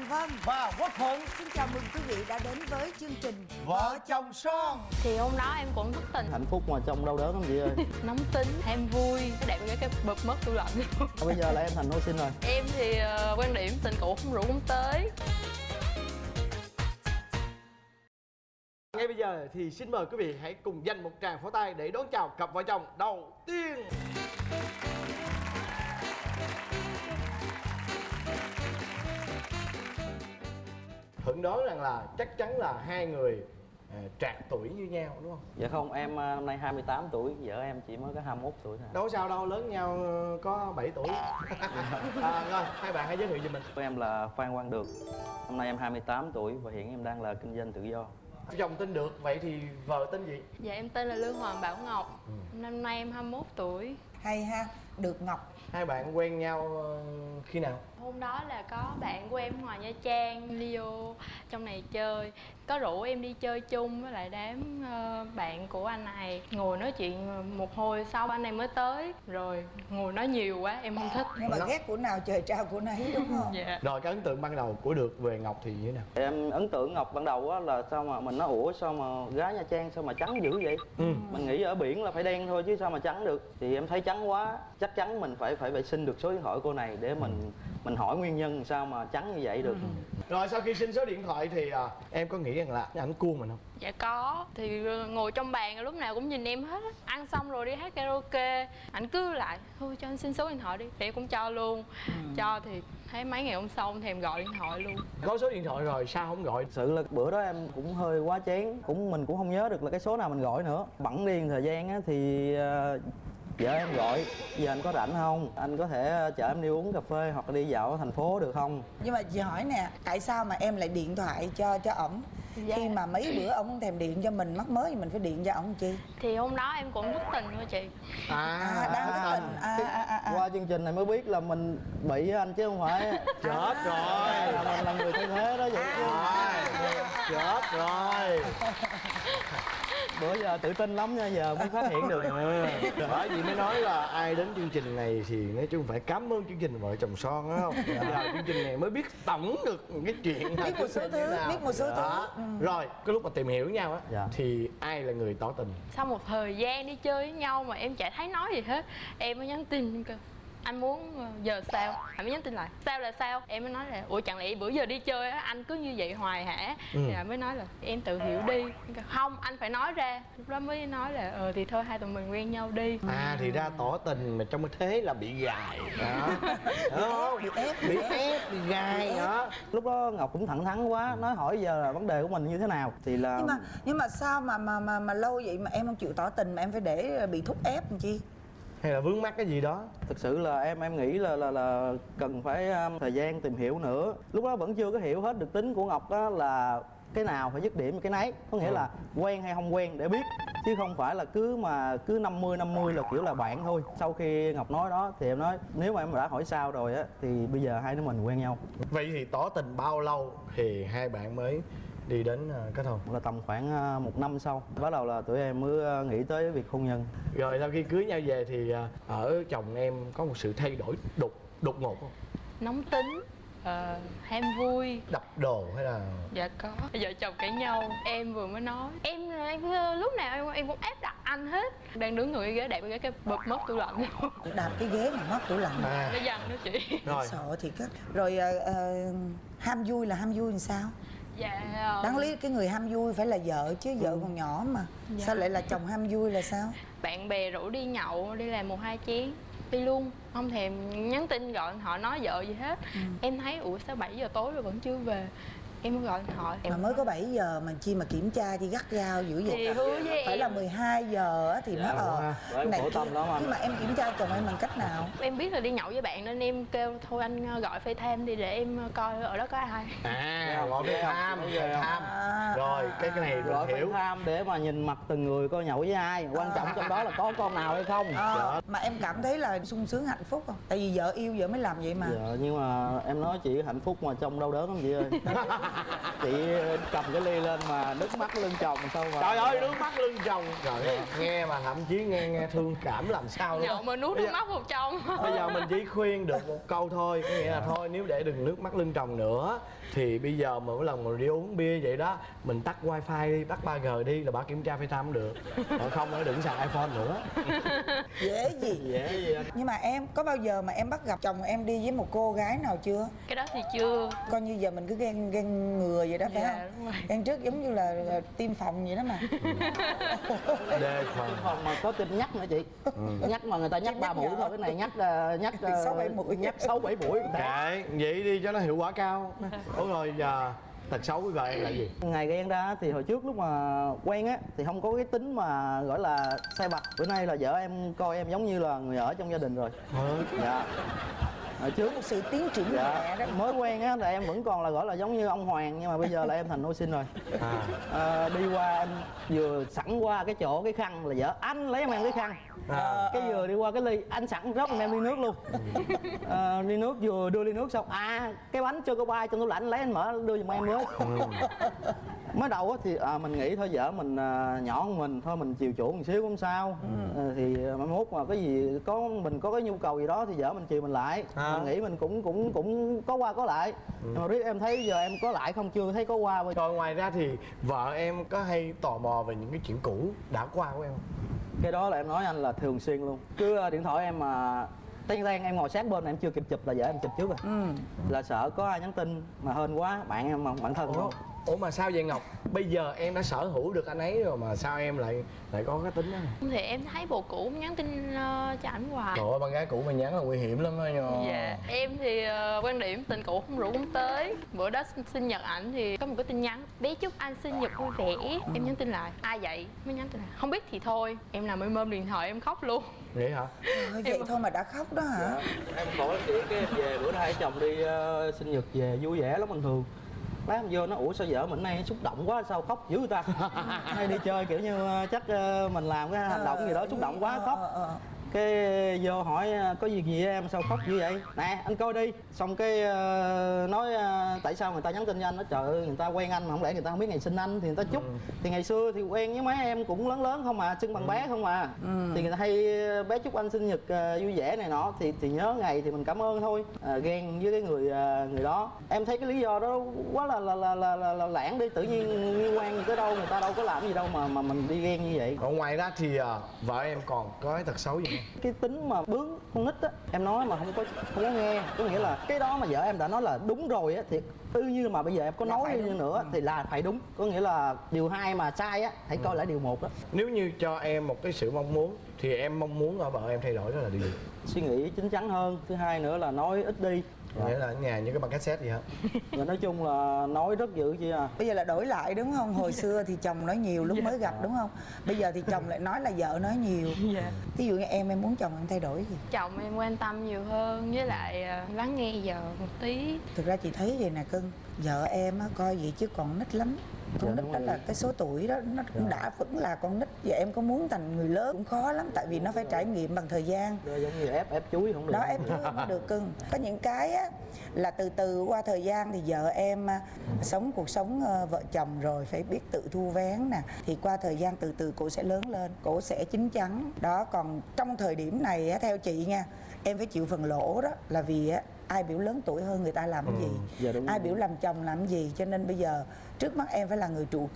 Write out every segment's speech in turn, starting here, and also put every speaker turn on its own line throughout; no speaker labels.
Vân
và Quốc Thuận.
xin chào mừng quý vị đã đến với chương trình
Vợ chồng son.
Thì hôm đó em cũng thất tình.
Hạnh phúc mà trong đau đớn lắm chị ơi.
Nóng tính, em vui, cái đẹp cái bực mất tủ lạnh luôn.
Bây giờ là em thành hồi sinh rồi.
Em thì quan điểm tình cũ không rủ cũng tới.
Ngay bây giờ thì xin mời quý vị hãy cùng dành một tràng pháo tay để đón chào cặp vợ chồng đầu tiên. Thuận đoán rằng là chắc chắn là hai người trạc tuổi như nhau đúng không?
Dạ không, em năm nay 28 tuổi, vợ em chỉ mới có 21 tuổi thôi.
Đâu sao đâu, lớn nhau có 7 tuổi. Rồi, hai bạn hãy giới thiệu về mình.
Em là Phan Quang Được. Năm nay em 28 tuổi và hiện em đang là kinh doanh tự do.
Chồng tên Được, vậy thì vợ tên gì?
Dạ em tên là Lương Hoàng Bảo Ngọc. Năm nay em 21 tuổi.
hay ha. Được Ngọc.
Hai bạn quen nhau khi nào?
Hôm đó là có bạn của em ngoài Nha Trang, Leo trong này chơi. Có rủ em đi chơi chung với lại đám bạn của anh này. Ngồi nói chuyện một hồi sau anh này mới tới. Rồi ngồi nói nhiều quá em không thích.
Nhưng mà ghét của nào trời trao của nấy đúng không?
Dạ.
Rồi cái ấn tượng ban đầu của Được về Ngọc thì như thế nào?
Em ấn tượng Ngọc ban đầu á là sao mà mình nói ủa sao mà gái Nha Trang sao mà trắng dữ vậy? Mình nghĩ ở biển là phải đen thôi chứ sao mà trắng được. Thì em thấy trắng quá, chắc chắn mình phải xin được số điện thoại cô này để mình hỏi nguyên nhân sao mà trắng như vậy được.
Rồi sau khi xin số điện thoại thì em có nghĩ rằng là ảnh cua mình không?
Dạ có. Thì ngồi trong bàn lúc nào cũng nhìn em hết. Ăn xong rồi đi hát karaoke, ảnh cứ lại thôi cho anh xin số điện thoại đi, thì em cũng cho luôn. Cho thì thấy mấy ngày hôm sau thèm gọi điện thoại luôn.
Có số điện thoại rồi sao không gọi?
Thực sự là bữa đó em cũng hơi quá chén, mình cũng không nhớ được là cái số nào mình gọi nữa. Bẵng đi thời gian á thì vợ em gọi, giờ anh có rảnh không? Anh có thể chở em đi uống cà phê hoặc là đi dạo ở thành phố được không?
Nhưng mà chị hỏi nè, tại sao mà em lại điện thoại cho ổng?
Dạ.
Khi mà mấy bữa ổng không thèm điện cho mình, mắc mới thì mình phải điện cho ổng chi?
Thì hôm đó em cũng thất tình thôi chị.
Đang thất tình.
Qua chương trình này mới biết là mình bị anh chứ không phải.
Chết rồi.
Là mình là người thay thế đó vậy chứ.
Chết rồi.
Bữa giờ tự tin lắm nha, giờ mới phát hiện được.
Bởi vì mới nói là ai đến chương trình này thì nói chung phải cảm ơn chương trình Vợ Chồng Son đó không? Giờ chương trình này mới biết tổng được cái chuyện.
Biết một số thứ, biết một số thứ.
Rồi cái lúc mà tìm hiểu nhau á thì ai là người tỏ tình?
Sau một thời gian đi chơi với nhau mà em chả thấy nói gì hết, em mới nhắn tin kêu anh muốn giờ sao, anh mới nhắn tin lại sao là sao. Em mới nói là ủa chẳng lẽ bữa giờ đi chơi á anh cứ như vậy hoài hả? Thì anh mới nói là em tự hiểu đi. Không, anh phải nói ra. Lúc đó mới nói là thì thôi hai tụi mình quen nhau đi.
Thì ra tỏ tình mà trong cái thế là bị gài đó. Đúng không? Bị ép, bị gài đó.
Lúc đó Ngọc cũng thẳng thắn quá, nói hỏi giờ là vấn đề của mình như thế nào thì là.
Nhưng mà sao mà lâu vậy mà em không chịu tỏ tình mà em phải để bị thúc ép làm chi?
Hay là vướng mắc cái gì đó?
Thực sự là em nghĩ là cần phải thời gian tìm hiểu nữa. Lúc đó vẫn chưa có hiểu hết được tính của Ngọc đó là cái nào phải dứt điểm cái nấy. Có nghĩa là quen hay không quen để biết, chứ không phải là cứ 50-50 là kiểu là bạn thôi. Sau khi Ngọc nói đó thì em nói nếu mà em đã hỏi sao rồi á thì bây giờ hai đứa mình quen nhau.
Vậy thì tỏ tình bao lâu thì hai bạn mới đi đến kết hôn?
Là tầm khoảng 1 năm sau bắt đầu là tụi em mới nghĩ tới việc hôn nhân.
Rồi sau khi cưới nhau về thì ở chồng em có một sự thay đổi đột ngột không?
Nóng tính, ham vui.
Đập đồ hay là?
Dạ có. Vợ chồng cãi nhau, em vừa mới nói em lúc nào em cũng ép đặt anh hết. Đang đứng ngồi cái ghế đẹp cái bực mất tủ lạnh luôn.
Đạp cái ghế mà mất tủ lạnh.
Nó dằn đó chị.
Rồi
Sợ thiệt á. Rồi ham vui là ham vui làm sao?
Dạ
Đáng lý cái người ham vui phải là vợ chứ, vợ còn nhỏ mà.
Dạ.
Sao lại là chồng ham vui là sao?
Bạn bè rủ đi nhậu, đi làm 1-2 chén đi luôn, không thèm nhắn tin gọi điện thoại nói vợ gì hết. Em thấy ủa sao 7 giờ tối rồi vẫn chưa về, em mới gọi điện thoại.
Mà mới có 7 giờ mà chi mà kiểm tra chi gắt gao dữ vậy?
Thì hứa với
phải
em
là 12 giờ á thì nó
Bởi khổ tâm lắm anh.
Nhưng mà em kiểm tra chồng em bằng cách nào?
em biết là đi nhậu với bạn nên em kêu thôi anh gọi FaceTime đi để em coi ở đó có ai.
gọi cái tham. Rồi cái này
Gọi
được hiểu.
FaceTime để mà nhìn mặt từng người coi nhậu với ai, quan trọng trong đó là có con nào hay không.
Mà em cảm thấy là sung sướng hạnh phúc không? Tại vì vợ yêu vợ mới làm vậy mà.
Dạ, nhưng mà em nói chị hạnh phúc mà trong đau đớn lắm chị ơi. Chị cầm cái ly lên mà nước mắt lưng chồng sao mà.
Trời ơi, nước mắt lưng chồng. Trời ơi, nghe mà thậm chí nghe thương cảm làm sao
nhậu mà nuốt nước mắt vào trong.
Bây giờ mình chỉ khuyên được một câu thôi, có nghĩa là thôi nếu để đừng nước mắt lưng tròng nữa thì bây giờ mỗi lần mà đi uống bia vậy đó, mình tắt wifi đi, tắt 3G đi là bà kiểm tra FaceTime cũng được. Còn không nữa đừng xài iPhone nữa.
Dễ gì.
Dễ gì anh.
Nhưng mà em có bao giờ mà em bắt gặp chồng em đi với một cô gái nào chưa?
Cái đó thì chưa.
Coi như giờ mình cứ ghen ngừa vậy đó phải
Dạ,
không?
đúng rồi.
Ghen trước giống như là tiêm phòng vậy đó mà.
Đề phòng.
Phòng mà có tin nhắc nữa chị. Nhắc mà người ta nhắc 3 mũi thôi, cái này nhắc
6-7 mũi.
nhắc 6-7 mũi.
Kệ, vậy đi cho nó hiệu quả cao. Ủa rồi giờ tật xấu với vợ em là gì?
Ngày ghen ra thì hồi trước lúc mà quen á thì không có cái tính mà gọi là sai vặt. Bữa nay là vợ em coi em giống như là người ở trong gia đình rồi. Dạ. Hồi trước
Một sự tiến triển
dạ,
mẹ đó.
mới quen á là em vẫn còn là gọi là giống như ông Hoàng, nhưng mà bây giờ là em thành ô xin rồi. Đi qua em vừa sẵn qua cái chỗ cái khăn là vợ anh lấy em cái khăn. Cái vừa đi qua cái ly anh sẵn rót em ly nước luôn. Ly nước vừa đưa ly nước xong cái bánh choco pie trong tủ lạnh lấy anh mở đưa giùm em với. Mới đầu á thì mình nghĩ thôi vợ mình nhỏ hơn mình thôi, mình chiều chuộng một xíu cũng không sao. Thì mai mốt mà cái gì mình có cái nhu cầu gì đó thì vợ mình chiều mình lại. Mình nghĩ mình cũng có qua có lại. Nhưng mà riết em thấy giờ em có lại không, chưa thấy có qua.
Rồi ngoài ra thì vợ em có hay tò mò về những cái chuyện cũ đã qua của em không?
Cái đó là em nói anh là thường xuyên luôn. Cứ điện thoại em mà ten em ngồi sát bên em chưa kịp chụp là vợ em chụp trước rồi. Là sợ có ai nhắn tin mà hên quá bạn em mà bạn thân đó.
Ủa mà sao vậy Ngọc? Bây giờ em đã sở hữu được anh ấy rồi mà sao em lại có cái tính đó?
Thì em thấy bồ cũ nhắn tin cho ảnh hoài.
Trời ơi, con gái cũ mà nhắn là nguy hiểm lắm đó nha.
Dạ, em thì quan điểm tình cũ không rủ cũng tới. Bữa đó sinh nhật ảnh thì có một cái tin nhắn: bé chúc anh sinh nhật vui vẻ. Em nhắn tin lại: ai vậy? Mới nhắn tin lại: không biết thì thôi. Em nằm em ôm điện thoại em khóc luôn.
Vậy hả?
Thôi, vậy thôi mà đã khóc đó hả?
Em khỏi chị cái em về bữa nay hai chồng đi sinh nhật về vui vẻ lắm bình thường. Lát em vô nó ủa sao vợ mình nay xúc động quá sao khóc dữ ta. Hay đi chơi kiểu như chắc mình làm cái hành động gì đó xúc động quá khóc. Cái vô hỏi có việc gì em sao khóc như vậy, nè anh coi đi. Xong cái nói tại sao người ta nhắn tin cho anh, nó trời ơi người ta quen anh mà không lẽ người ta không biết ngày sinh anh thì người ta chúc. Thì ngày xưa thì quen với mấy em cũng lớn lớn không mà xưng bằng bé không mà. Thì người ta hay bé chúc anh sinh nhật vui vẻ này nọ thì nhớ ngày thì mình cảm ơn thôi. Ghen với cái người đó. Em thấy cái lý do đó quá là lãng đi, tự nhiên liên quan gì tới đâu, người ta đâu có làm gì đâu mà mình đi ghen như vậy.
Còn ngoài ra thì vợ em còn có cái tật xấu gì không?
Cái tính mà bướng con nít á, em nói mà không có nghe, có nghĩa là cái đó mà vợ em đã nói là đúng rồi á thì như mà bây giờ em có nói đi nữa thì là phải đúng, có nghĩa là điều 2 mà sai á hãy coi lại điều 1 đó.
Nếu như cho em một cái sự mong muốn thì em mong muốn ở vợ em thay đổi đó là điều gì?
Suy nghĩ chín chắn hơn, thứ 2 nữa là nói ít đi.
Nghĩa là ở nhà như cái băng cassette gì hả?
Và nói chung là nói rất dữ chị à.
Bây giờ là đổi lại đúng không? Hồi xưa thì chồng nói nhiều lúc mới gặp đúng không? Bây giờ thì chồng lại nói là vợ nói nhiều.
Dạ.
Ví dụ như em muốn chồng em thay đổi gì?
Chồng em quan tâm nhiều hơn, với lại lắng nghe vợ một tí.
Thực ra chị thấy vậy nè cưng, vợ em á coi vậy chứ còn nít lắm. Con nít đó là cái số tuổi đó nó cũng đã vẫn là con nít. Và em có muốn thành người lớn cũng khó lắm, tại vì nó phải trải nghiệm bằng thời gian.
Giống như ép chuối không được.
Đó, ép chuối không được cưng. Có những cái á là từ từ qua thời gian thì vợ em sống cuộc sống vợ chồng rồi phải biết tự thu vén nè, thì qua thời gian từ từ cổ sẽ lớn lên, cổ sẽ chín chắn đó. Còn trong thời điểm này á, theo chị nha, em phải chịu phần lỗ đó, là vì á ai biểu lớn tuổi hơn người ta làm cái gì,
dạ
ai biểu làm chồng làm cái gì. Cho nên bây giờ trước mắt em phải là người trụ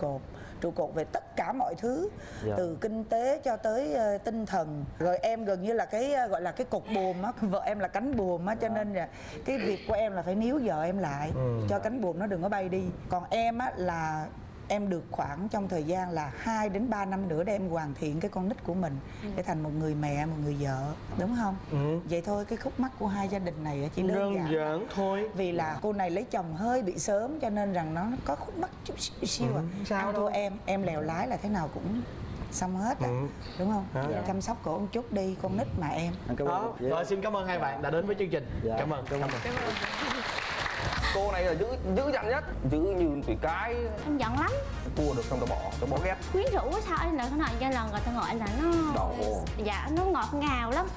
cột về tất cả mọi thứ, từ kinh tế cho tới tinh thần. Rồi em gần như là cái gọi là cái cột buồm á, vợ em là cánh buồm á, cho nên là cái việc của em là phải níu vợ em lại cho cánh buồm nó đừng có bay đi. Còn em á là em được khoảng trong thời gian là 2 đến 3 năm nữa để em hoàn thiện cái con nít của mình để thành một người mẹ, một người vợ, đúng không? Vậy thôi, cái khúc mắc của hai gia đình này chỉ đơn giản
thôi.
Vì là cô này lấy chồng hơi bị sớm cho nên rằng nó có khúc mắc chút xíu
sao
ăn thua em lèo lái là thế nào cũng xong hết đúng không? Chăm sóc cổ một chút đi, con nít mà em.
Đó. Rồi xin cảm ơn hai bạn đã đến với chương trình. Cảm ơn.
Cô này là dữ dằn nhất, dữ như tùy cái.
Em giận lắm.
Cua được xong tao bỏ ghét.
Quyến rũ quá sao anh lại cái này cho lần rồi tao gọi là nó dạ nó ngọt ngào lắm.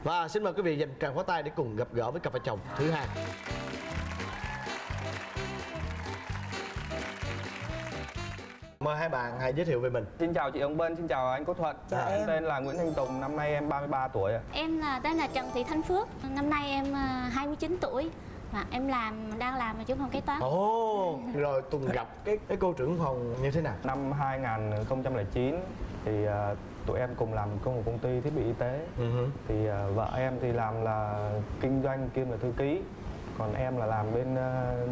Và xin mời quý vị dành tràng pháo tay để cùng gặp gỡ với cặp vợ chồng thứ hai. Mời hai bạn hãy giới thiệu về mình.
Xin chào chị Hồng Vân, xin chào anh Quốc Thuận.
Chào em.
Tên là Nguyễn Thanh Tùng, năm nay em 33 tuổi ạ.
Em tên là Trần Thị Thanh Phước. Năm nay em 29 tuổi. Và em đang làm ở trưởng phòng kế toán.
Ồ, rồi Tùng gặp cái cô trưởng phòng như thế nào?
Năm 2009 thì tụi em cùng làm cùng một công ty thiết bị y tế. Thì vợ em thì làm là kinh doanh kiêm là thư ký. Còn em là làm bên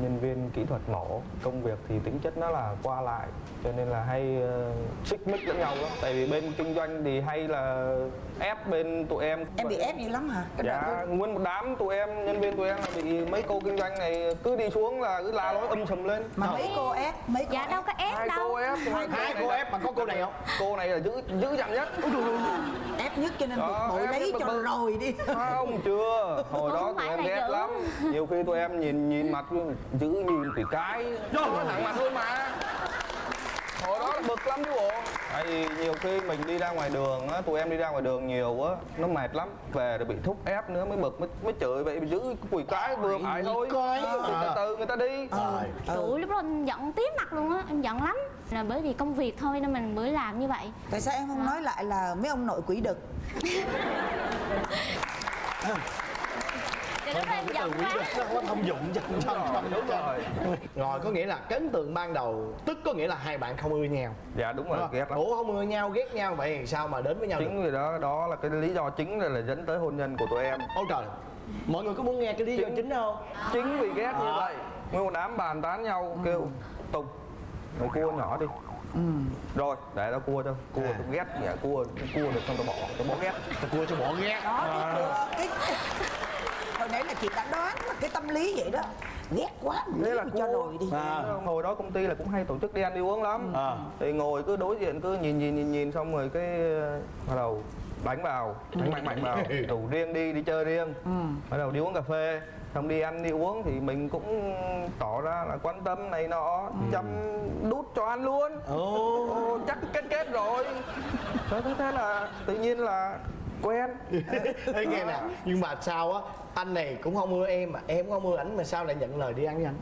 nhân viên kỹ thuật mổ. Công việc thì tính chất nó là qua lại, cho nên là hay xích mích lẫn nhau lắm. Tại vì bên kinh doanh thì hay là ép bên tụi em.
Em bị ép nhiều lắm hả?
Dạ, nguyên một đám tụi em, nhân viên tụi em là bị mấy cô kinh doanh này cứ đi xuống là cứ la lối sùm lên.
Mà mấy cô ép, mấy cô
Dạ đâu có ép
Hai
đâu.
cô ép,
Hai cô ép mà có cô này không?
cô này là dữ dằn nhất.
ép nhất cho nên
Đó,
bội
ép
lấy
nhất
cho
bự.
rồi đi.
Không, chưa. Hồi đó
Không
tụi
phải
em
là
ghét
dữ.
lắm. Nhiều khi tụi em nhìn mặt dữ nhìn thì cái nó thẳng mặt luôn mà. Hồi đó nó bực lắm chứ bộ. Tại vì nhiều khi mình đi ra ngoài đường á, tụi em đi ra ngoài đường nhiều á, nó mệt lắm. Về rồi bị thúc ép nữa mới bực, mới chửi vậy, giữ quỳ cái vừa phải thôi. Từ từ người ta đi.
Trời, lúc đó em giận tím mặt luôn á, em giận lắm. Là bởi vì công việc thôi nên mình mới làm như vậy.
Tại sao em không nói lại là mấy ông nội quỷ đực?
Thì lúc đó em giận quá.
Nó thông dụng cho
Đúng rồi.
Rồi có nghĩa là cái ấn tượng ban đầu tức có nghĩa là hai bạn không ưa nhau.
Dạ đúng rồi, ghét lắm.
Ủa không ưa nhau, ghét nhau vậy thì sao mà đến với nhau được?
Chính vì đó là cái lý do chính là dẫn tới hôn nhân của tụi em.
Ôi trời, mọi người có muốn nghe cái lý do chính không?
Chính vì ghét như vậy, nguyên một đám bàn tán nhau kêu Tùng mày cua nhỏ đi. Rồi để tao cua cho, cua tao ghét dạ, cua được xong tao bỏ ghét.
Tao cua cho bỏ ghét.
Đó, cái hồi nãy là chị đã đoán là cái tâm lý vậy đó. Ghét quá,
Thế là
cho
cua.
rồi đi.
Hồi đó công ty là cũng hay tổ chức đi ăn đi uống lắm. Thì ngồi cứ đối diện cứ nhìn xong rồi cái bắt đầu đánh mạnh vào, rủ riêng đi chơi riêng. Bắt đầu đi uống cà phê, xong đi ăn đi uống thì mình cũng tỏ ra là quan tâm này nọ, chăm đút cho ăn luôn. Chắc kết rồi. Thế là tự nhiên là quen.
Ê nghe nè, nhưng mà sao á, anh này cũng không ưa em mà em cũng không ưa ảnh mà sao lại nhận lời đi ăn với anh?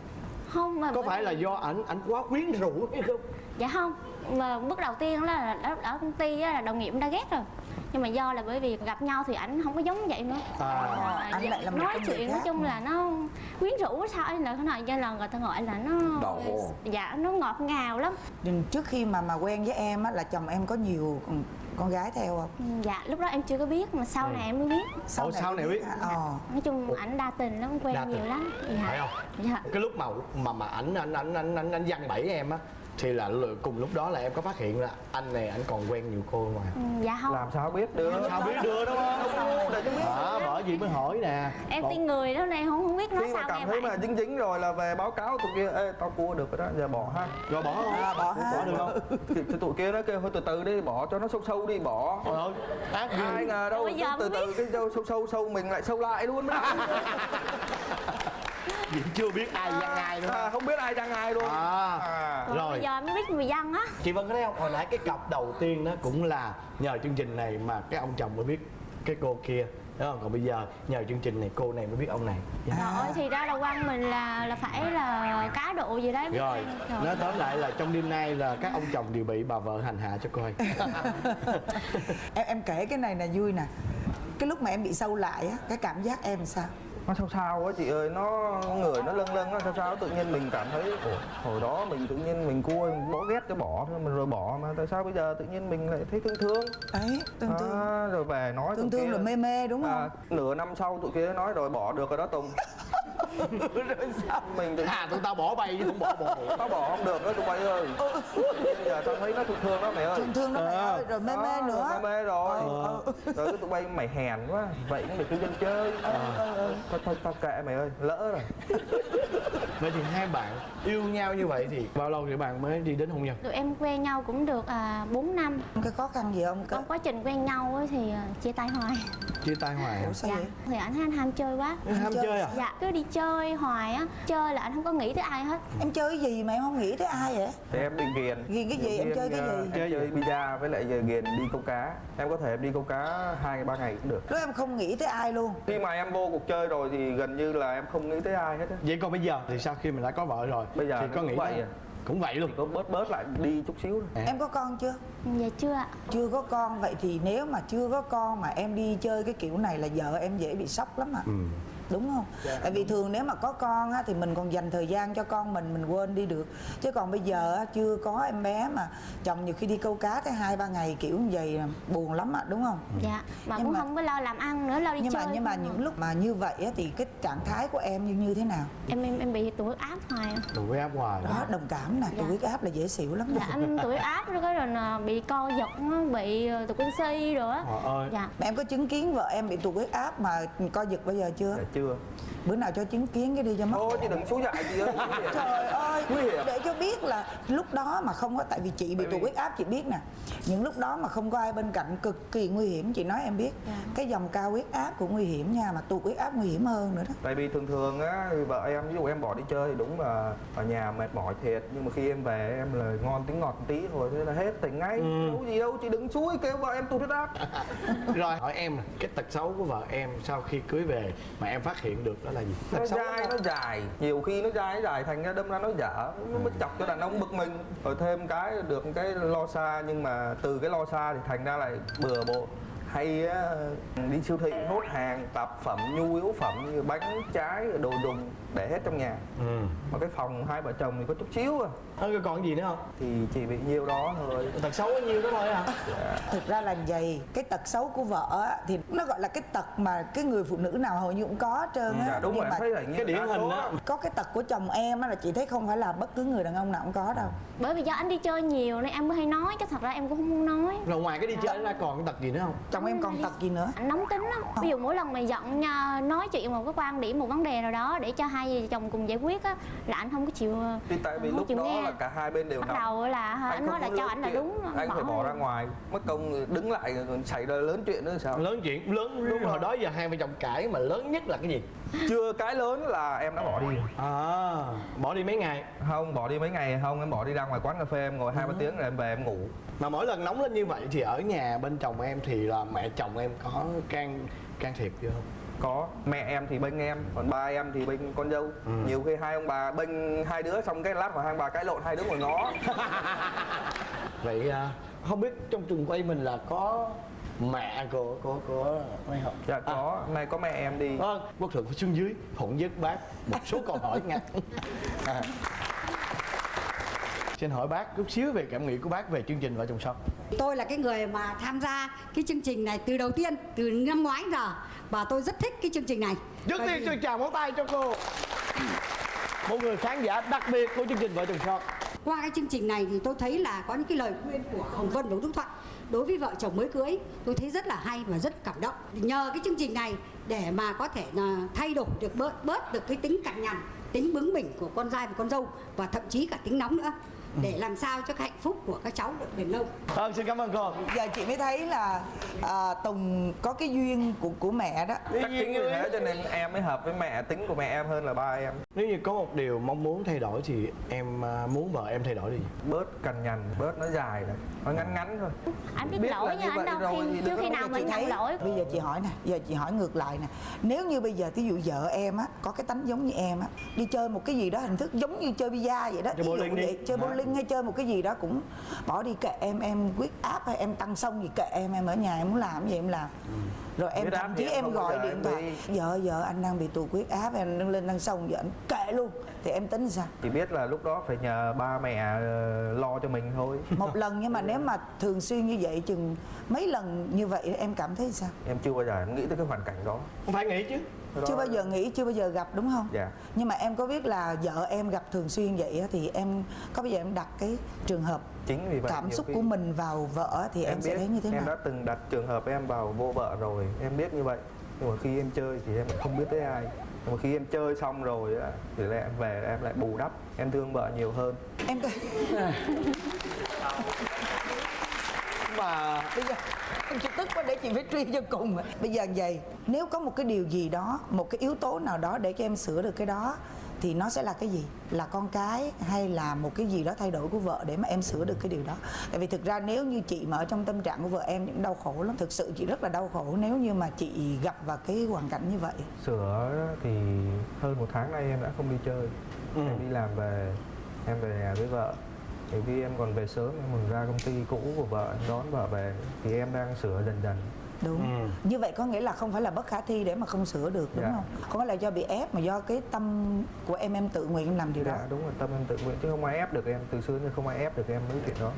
Không mà
Có phải là do ảnh quá quyến rũ hay không?
Dạ không. Mà bước đầu tiên là ở công ty á, là đồng nghiệp đã ghét rồi. Nhưng mà do là bởi vì gặp nhau thì ảnh không có giống vậy nữa.
Anh lại là một
nói
công việc
chuyện nói
khác.
chung là nó quyến rũ sao ấy, là cái này do lần người ta gọi là nó dạ nó ngọt ngào lắm.
Nhưng trước khi mà quen với em á là chồng em có nhiều con gái theo không?
Dạ lúc đó em chưa có biết mà sau này em mới biết.
Sau này biết.
Nói chung ảnh đa tình lắm, quen
Đa tình.
nhiều lắm. Dạ.
Phải không?
Dạ.
Cái lúc mà anh giăng bẫy em á thì là cùng lúc đó là em có phát hiện là anh này anh còn quen nhiều cô ngoài.
Dạ không.
Làm sao biết được?
Sao biết được đúng không? Để cho biết. Bởi vì mới hỏi nè.
Em tin người đó này không biết nói
Khi mà
sao
cảm
nghe
thấy
vậy.
mà dính rồi là về báo cáo tụi kia, ê tao cua được rồi đó, giờ bỏ ha.
Rồi bỏ không?
Bỏ ha.
Bỏ được không?
Thì tụi kia nó kêu thôi từ từ đi, bỏ cho nó sâu đi, bỏ.
Trời ơi, ác ghê.
Ai ngờ đâu
Bây giờ
từ
mới
từ cái sâu mình lại sâu lại luôn.
Vẫn chưa biết ai giăng ai nữa.
Không biết ai chăng ai luôn.
Rồi.
Bây giờ mới biết người dân á.
Chị Vân có thấy không? Hồi nãy cái cặp đầu tiên đó cũng là nhờ chương trình này mà cái ông chồng mới biết cái cô kia. Đúng không? Còn bây giờ nhờ chương trình này cô này mới biết ông này.
Rồi thì ra là quan mình là phải là cá độ gì đấy.
Rồi, nói tóm lại là trong đêm nay là các ông chồng đều bị bà vợ hành hạ cho coi.
Em kể cái này là vui nè. Cái lúc mà em bị sâu lại á, cái cảm giác em sao?
Nó sao á chị ơi, nó người nó lâng lâng nó sao tự nhiên mình cảm thấy hồi đó mình tự nhiên mình cua mình bỏ ghét cho bỏ thôi mình rồi bỏ mà tại sao bây giờ tự nhiên mình lại thấy thương.
Đấy, thương.
Rồi về nói
Thương
tụi kia,
rồi mê đúng không?
Nửa năm sau tụi kia nói rồi bỏ được rồi đó Tùng.
Rồi sao?
Mình tự
tụi tao bỏ bay chứ không bỏ bộ.
tao bỏ không được đó tụi bay ơi. Bây giờ tao thấy nó thương đó mày ơi.
Thương đó mày ơi, rồi mê nữa.
Mê rồi. Rồi cái tụi bay mày hèn quá, vậy cũng được cứ dân chơi. Thôi tao kệ mày ơi, lỡ rồi.
Vậy thì hai bạn yêu nhau như vậy thì bao lâu thì bạn mới đi đến hôn nhân?
Tụi em quen nhau cũng được 4 năm.
Cái khó khăn gì không?
Trong quá trình quen nhau ấy thì chia tay hoài.
Chia tay hoài.
Ủa sao
Dạ.
vậy?
Thì ảnh ham chơi quá.
Ham chơi à?
Dạ, cứ đi chơi hoài á, chơi là anh không có nghĩ tới ai hết.
Em chơi cái gì mà em không nghĩ tới ai vậy?
Thì em đi ghiền.
Ghiền cái gì? Em chơi cái gì?
Em chơi bida với lại giờ ghiền đi câu cá. Em có thể đi câu cá 2-3 ngày cũng được.
Lúc em không nghĩ tới ai luôn.
Khi mà em vô cuộc chơi rồi thì gần như là em không nghĩ tới ai hết á.
Vậy còn bây giờ thì sau khi mình đã có vợ rồi
Bây giờ
thì có
cũng
nghĩ
vậy
tới-
à.
Cũng vậy luôn.
Có bớt lại đi chút xíu thôi.
Em có con chưa?
Dạ chưa ạ.
Chưa có con. Vậy thì nếu mà chưa có con mà em đi chơi cái kiểu này là vợ em dễ bị sốc lắm ạ. Đúng không? Tại vì thường nếu mà có con á, thì mình còn dành thời gian cho con mình quên đi được. Chứ còn bây giờ á, chưa có em bé mà chồng nhiều khi đi câu cá tới 2-3 ngày kiểu như vậy là buồn lắm ạ, đúng không?
Dạ, mà
Nhưng
cũng
mà-
không có lo làm ăn nữa, lo đi
Nhưng
chơi.
mà những lúc mà như vậy á, thì cái trạng thái của em như thế nào?
Em bị tụt huyết áp hoài.
Tụi với áp hoài
Đó, đồng cảm nè, tụt huyết áp là dễ xỉu lắm
Dạ
nè.
em tụt huyết áp rồi bị co giật, bị tụt canxi rồi á.
Trời ơi.
Dạ.
Mà em có chứng kiến vợ em bị tụt huyết áp mà co giật bao giờ chưa?
Dạ chưa.
Bữa nào cho chứng kiến cái đi cho mất.
Thôi chứ đừng xúi dại chị ơi.
Trời ơi,
Nguy hiểm.
để cho biết là lúc đó mà không có, tại vì chị bị tụt huyết áp chị biết nè, những lúc đó mà không có ai bên cạnh cực kỳ nguy hiểm, chị nói em biết. Cái dòng cao huyết áp cũng nguy hiểm nha, mà tụt huyết áp nguy hiểm hơn nữa đó.
Tại vì thường á, vợ em ví dụ em bỏ đi chơi thì đúng là ở nhà mệt mỏi thiệt, nhưng mà khi em về em lời ngon tiếng ngọt một tí thôi thế là hết tỉnh ngay. Đâu gì đâu, chị đừng xúi kêu vợ em tụt huyết áp.
Rồi hỏi em nè, cái tật xấu của vợ em sau khi cưới về mà em phát hiện được đó là gì?
Nó
Tật xấu
dai, nó dài, nhiều khi nó dài thành ra đâm ra nó dở, nó mới chọc cho đàn ông bực mình. Rồi thêm cái được cái lo xa, nhưng mà từ cái lo xa thì thành ra lại bừa bộn. Hay á, đi siêu thị hốt hàng tạp phẩm nhu yếu phẩm như bánh trái đồ dùng để hết trong nhà. Mà cái phòng hai vợ chồng thì có chút xíu à,
còn gì nữa không?
thì chỉ bị nhiêu đó thôi.
Tật xấu có nhiêu đó thôi hả?
Thực ra là vậy, cái tật xấu của vợ á, thì nó gọi là cái tật mà cái người phụ nữ nào hầu như cũng có hết trơn á.
Dạ đúng
Nhưng
rồi,
mà
em thấy là
cái điển hình á.
có cái tật của chồng em á là chị thấy không phải là bất cứ người đàn ông nào cũng có đâu.
Bởi vì do anh đi chơi nhiều nên em mới hay nói, chứ thật ra em cũng không muốn nói.
Rồi ngoài cái đi chơi ra còn cái tật gì nữa không?
Chồng em còn tật gì nữa?
Anh nóng tính lắm. Ví dụ mỗi lần mà giận nha, nói chuyện một cái quan điểm, một vấn đề nào đó để cho hai vợ chồng cùng giải quyết á, là anh không có chịu.
Thì tại vì
không
lúc
chịu
đó
nghe.
là cả hai bên đều
Bắt
nóng.
đầu là anh nói
không
là
muốn
cho
lớn
anh là
chuyện,
đúng,
anh phải bỏ ra
đi.
ngoài, mất công đứng lại rồi xảy ra lớn chuyện nữa thì sao?
Lớn chuyện lớn đúng hồi đó giờ hai vợ chồng cãi mà lớn nhất là cái gì?
Chưa cái lớn là em đã bỏ đi.
À, bỏ đi mấy ngày.
Không, bỏ đi mấy ngày không, em bỏ đi ra ngoài quán cà phê em ngồi 2-3 tiếng rồi em về em ngủ.
Mà mỗi lần nóng lên như vậy thì ở nhà bên chồng em thì là mẹ chồng em có can thiệp chưa không?
Có, mẹ em thì bênh em, còn ba em thì bênh con dâu. Nhiều khi hai ông bà bênh hai đứa, xong cái lát mà hai ông bà cãi lộn hai đứa ngồi ngó.
Vậy không biết trong trường quay mình là có mẹ của mấy không?
Dạ có, nay có mẹ em đi.
Vâng, Quốc Thuận phải xuống dưới hỗn với bác một số câu hỏi ngắn. Xin hỏi bác chút xíu về cảm nghĩ của bác về chương trình Vợ Chồng Son.
Tôi là cái người mà tham gia cái chương trình này từ đầu tiên, từ năm ngoái đến giờ, và tôi rất thích cái chương trình này.
Trước
Bởi
tiên
vì-
xin chào món tay cho cô. Một người khán giả đặc biệt của chương trình Vợ Chồng Son.
Qua cái chương trình này thì tôi thấy là có những cái lời khuyên của Hồng Vân và Đức Thuận đối với vợ chồng mới cưới, tôi thấy rất là hay và rất cảm động. Nhờ cái chương trình này để mà có thể là thay đổi được bớt được cái tính cằn nhằn, tính bướng bỉnh của con trai và con dâu, và thậm chí cả tính nóng nữa, để làm sao cho cái hạnh phúc của các cháu được bền lâu.
Vâng, xin cảm ơn cô.
Giờ chị mới thấy là Tùng có cái duyên của mẹ đó.
Chắc chính vì thế cho nên em mới hợp với mẹ, tính của mẹ em hơn là ba em.
Nếu như có một điều mong muốn thay đổi thì em muốn vợ em thay đổi điều gì?
Bớt cằn nhằn, bớt nó dài này, nó ngắn ngắn thôi.
Anh biết
Biết
lỗi
là
nha
như
anh
vậy
đâu,
rồi thì
chưa
đừng
khi
có
nào
bao
mình
giờ
nhận lỗi.
Bây giờ chị hỏi nè, giờ chị hỏi ngược lại nè. Nếu như bây giờ thí dụ vợ em á có cái tánh giống như em á, đi chơi một cái gì đó hình thức giống như chơi bida vậy đó,
Chơi
ví dụ
bowling đi.
vậy, chơi bowling hay chơi một cái gì đó cũng bỏ đi, kệ em huyết áp hay em tăng xong gì kệ em ở nhà em muốn làm gì em làm. Rồi em
Huyết áp
thậm
thì
chí
em
em
không bao
gọi
giờ
điện
em
thoại, vợ anh đang bị tụt huyết áp, em nâng lên nâng xong giờ anh kệ luôn, thì em tính sao?
Chỉ biết là lúc đó phải nhờ ba mẹ lo cho mình thôi.
Một lần, nhưng mà nếu mà thường xuyên như vậy chừng mấy lần như vậy em cảm thấy sao?
Em chưa bao giờ em nghĩ tới cái hoàn cảnh đó.
Không phải nghĩ chứ.
Chưa bao giờ nghĩ, chưa bao giờ gặp đúng không?
Dạ.
Nhưng mà em có biết là vợ em gặp thường xuyên vậy á, thì em có bao giờ em đặt cái trường hợp
Chính vì vậy
cảm
nhiều
xúc
khi
của mình vào vợ thì em sẽ
biết,
thấy như thế
em
nào?
đã từng đặt trường hợp em vào vô vợ rồi, em biết như vậy. Nhưng mà khi em chơi thì em không biết tới ai. Nhưng mà khi em chơi xong rồi á, thì lại em về em lại bù đắp, em thương vợ nhiều hơn.
Em
mà
Bây giờ chị tức quá để chị phải truy cho cùng. Bây giờ vậy, nếu có một cái điều gì đó, một cái yếu tố nào đó để cho em sửa được cái đó thì nó sẽ là cái gì? Là con cái hay là một cái gì đó thay đổi của vợ để mà em sửa được cái điều đó? Tại vì thực ra nếu như chị mà ở trong tâm trạng của vợ em cũng đau khổ lắm. Thực sự chị rất là đau khổ nếu như mà chị gặp vào cái hoàn cảnh như vậy.
sửa thì hơn 1 tháng nay em đã không đi chơi. Em đi làm về, em về nhà với vợ. Bởi vì em còn về sớm, em còn ra công ty cũ của vợ, em đón vợ về. Thì em đang sửa dần dần.
Đúng. Như vậy có nghĩa là không phải là bất khả thi để mà không sửa được, đúng không? Không phải là do bị ép mà do cái tâm của em tự nguyện em làm điều đó.
Dạ đúng rồi, tâm em tự nguyện chứ không ai ép được em. Từ xưa nhưng không ai ép được em mấy chuyện đó.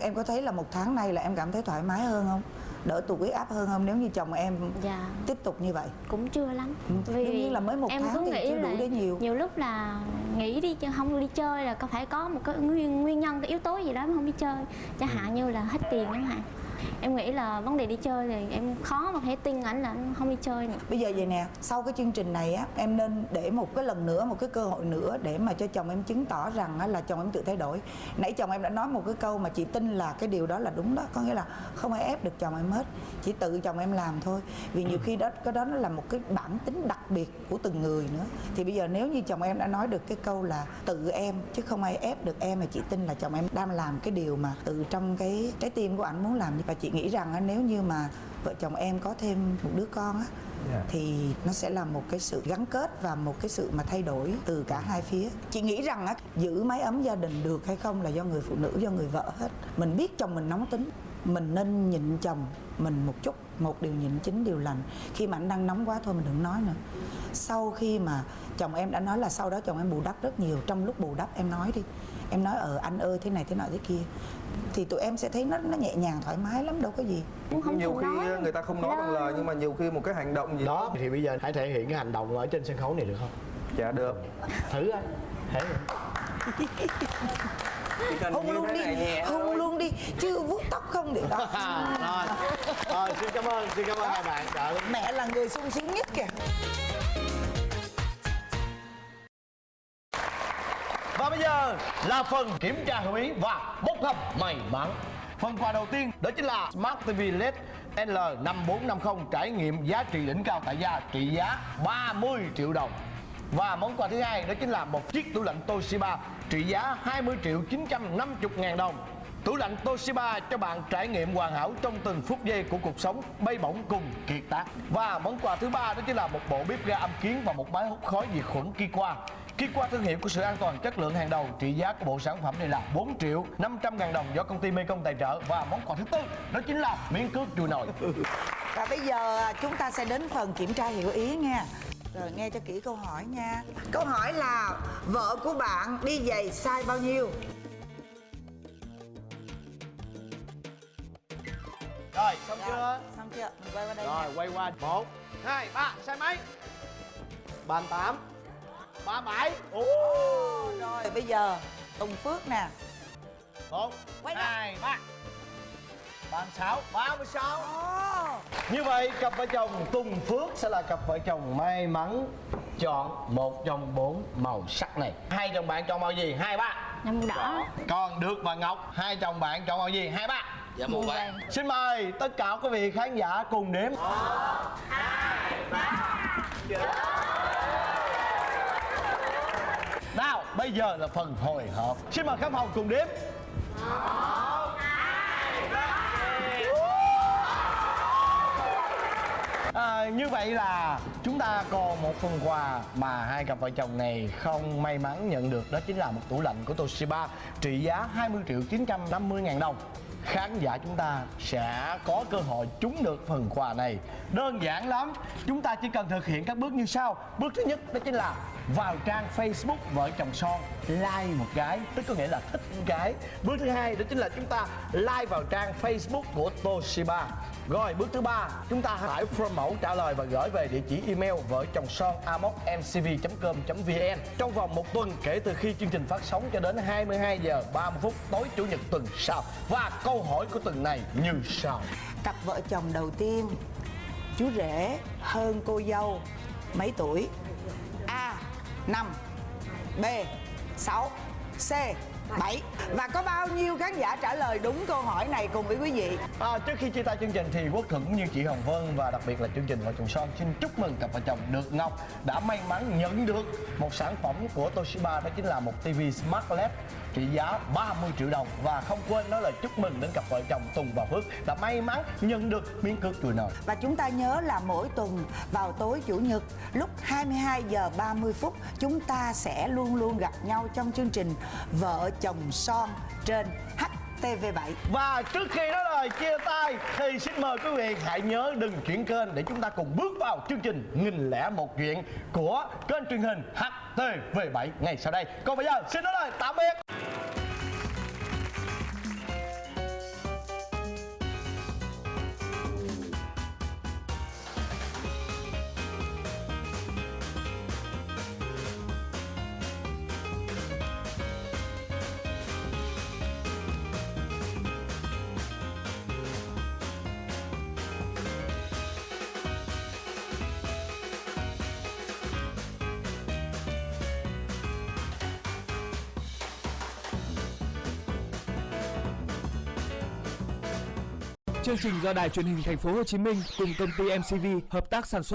Em có thấy là 1 tháng nay là em cảm thấy thoải mái hơn không? Đỡ tụt huyết áp hơn không nếu như chồng em
Dạ
tiếp tục như vậy?
cũng chưa lắm.
Đương nhiên là mới 1
em
tháng
cứ
thì
nghĩ
chưa đủ
là
để nhiều.
lúc là nghĩ đi không đi chơi là phải có một cái nguyên nhân, cái yếu tố gì đó mà không đi chơi, chẳng hạn như là hết tiền chẳng hạn. Em nghĩ là vấn đề đi chơi thì em khó mà thể tin ảnh là anh không đi chơi nữa.
Bây giờ vậy nè, sau cái chương trình này á, em nên để một cái lần nữa, một cái cơ hội nữa để mà cho chồng em chứng tỏ rằng á, là chồng em tự thay đổi. Nãy chồng em đã nói một cái câu mà chị tin là cái điều đó là đúng đó, có nghĩa là không ai ép được chồng em hết, chỉ tự chồng em làm thôi. Vì nhiều khi đó cái đó nó là một cái bản tính đặc biệt của từng người nữa. Thì bây giờ nếu như chồng em đã nói được cái câu là tự em chứ không ai ép được em, mà chị tin là chồng em đang làm cái điều mà từ trong cái trái tim của ảnh muốn làm. Và chị nghĩ rằng á, nếu như mà vợ chồng em có thêm một đứa con á, thì nó sẽ là một cái sự gắn kết và một cái sự mà thay đổi từ cả hai phía. Chị nghĩ rằng á, giữ mái ấm gia đình được hay không là do người phụ nữ, do người vợ hết. Mình biết chồng mình nóng tính, mình nên nhịn chồng mình một chút. Một điều nhịn 9 điều lành. Khi mà anh đang nóng quá thôi mình đừng nói nữa. Sau khi mà chồng em đã nói là sau đó chồng em bù đắp rất nhiều, trong lúc bù đắp em nói đi, em nói anh ơi thế này thế nọ thế kia, thì tụi em sẽ thấy nó nhẹ nhàng thoải mái lắm, đâu có gì.
Nhiều khi người ta không nói bằng lời nhưng mà nhiều khi một cái hành động gì
đó thì bây giờ hãy thể hiện cái hành động ở trên sân khấu này được không?
Dạ được.
Thử coi. Thể hiện.
Hôn luôn đi, hôn luôn đi, chứ vuốt tóc không được đó.
Rồi, xin cảm ơn hai bạn.
Mẹ là người sung sướng nhất kìa.
Và bây giờ là phần kiểm tra hữu ý và bốc thăm may mắn. Phần quà đầu tiên đó chính là Smart TV LED L5450 trải nghiệm giá trị đỉnh cao tại gia trị giá 30 triệu đồng. Và món quà thứ hai đó chính là một chiếc tủ lạnh Toshiba trị giá 20 triệu 950 ngàn đồng. Tủ lạnh Toshiba cho bạn trải nghiệm hoàn hảo trong từng phút giây của cuộc sống bay bổng cùng kiệt tác. Và món quà thứ ba đó chính là một bộ bếp ga âm kiến và một máy hút khói diệt khuẩn Kikwa. Kikwa thương hiệu của sự an toàn chất lượng hàng đầu, trị giá của bộ sản phẩm này là 4 triệu 500 ngàn đồng do công ty Mekong tài trợ. Và món quà thứ tư đó chính là miếng cước chùi nồi.
Và bây giờ chúng ta sẽ đến phần kiểm tra hiểu ý nha. Rồi nghe cho kỹ câu hỏi nha. Câu hỏi là vợ của bạn đi giày size bao nhiêu?
Rồi, xong chưa?
Xong chưa? Mình quay qua đây.
Rồi,
nha.
quay qua 1, 2, 3, size mấy? 38, 37.
Rồi bây giờ Tùng Phước nè.
1,
Quay
2, 3, 36, 36. Như vậy cặp vợ chồng Tùng Phước sẽ là cặp vợ chồng may mắn chọn một trong 4 màu sắc này. Hai chồng bạn chọn màu gì? 2, 3.
Màu đỏ.
Còn Được và Ngọc, hai chồng bạn chọn màu gì? 2, 3.
Dạ màu vàng.
Xin mời tất cả quý vị khán giả cùng đếm. 1, 2, 3. Nào, bây giờ là phần hồi hộp. Xin mời khán phòng cùng đếm. 1, 2, 3. Như vậy là chúng ta còn một phần quà mà hai cặp vợ chồng này không may mắn nhận được, đó chính là một tủ lạnh của Toshiba trị giá 20 triệu 950 ngàn đồng. Khán giả chúng ta sẽ có cơ hội trúng được phần quà này. Đơn giản lắm, chúng ta chỉ cần thực hiện các bước như sau. Bước thứ nhất đó chính là vào trang Facebook vợ chồng Son, like một cái, tức có nghĩa là thích một cái. Bước thứ hai đó chính là chúng ta like vào trang Facebook của Toshiba. Rồi bước thứ ba, chúng ta hãy form mẫu trả lời và gửi về địa chỉ email vợ chồng son amos.mcv.com.vn trong vòng 1 tuần kể từ khi chương trình phát sóng cho đến 22 giờ 30 phút tối chủ nhật tuần sau. Và câu hỏi của tuần này như sau.
Cặp vợ chồng đầu tiên, chú rể hơn cô dâu mấy tuổi? A 5, B 6, C 7. Và có bao nhiêu khán giả trả lời đúng câu hỏi này cùng với quý vị?
Trước khi chia tay chương trình thì Quốc Thuận cũng như chị Hồng Vân và đặc biệt là chương trình Vợ Chồng Son xin chúc mừng cặp vợ chồng Được Ngọc đã may mắn nhận được một sản phẩm của Toshiba, đó chính là một TV Smart LED trị giá 30 triệu đồng. Và không quên nói lời chúc mừng đến cặp vợ chồng Tùng và Phước đã may mắn nhận được miếng cước chùi nồi.
Và chúng ta nhớ là mỗi tuần vào tối Chủ nhật lúc 22 giờ 30 phút chúng ta sẽ luôn luôn gặp nhau trong chương trình Vợ Chồng Son trên HTV7.
Và trước khi nói lời chia tay thì xin mời quý vị hãy nhớ đừng chuyển kênh để chúng ta cùng bước vào chương trình 1001 chuyện của kênh truyền hình HTV7 ngày sau đây. Còn bây giờ xin nói lời tạm biệt.
Chương trình do Đài Truyền hình Thành phố Hồ Chí Minh cùng công ty MCV hợp tác sản xuất.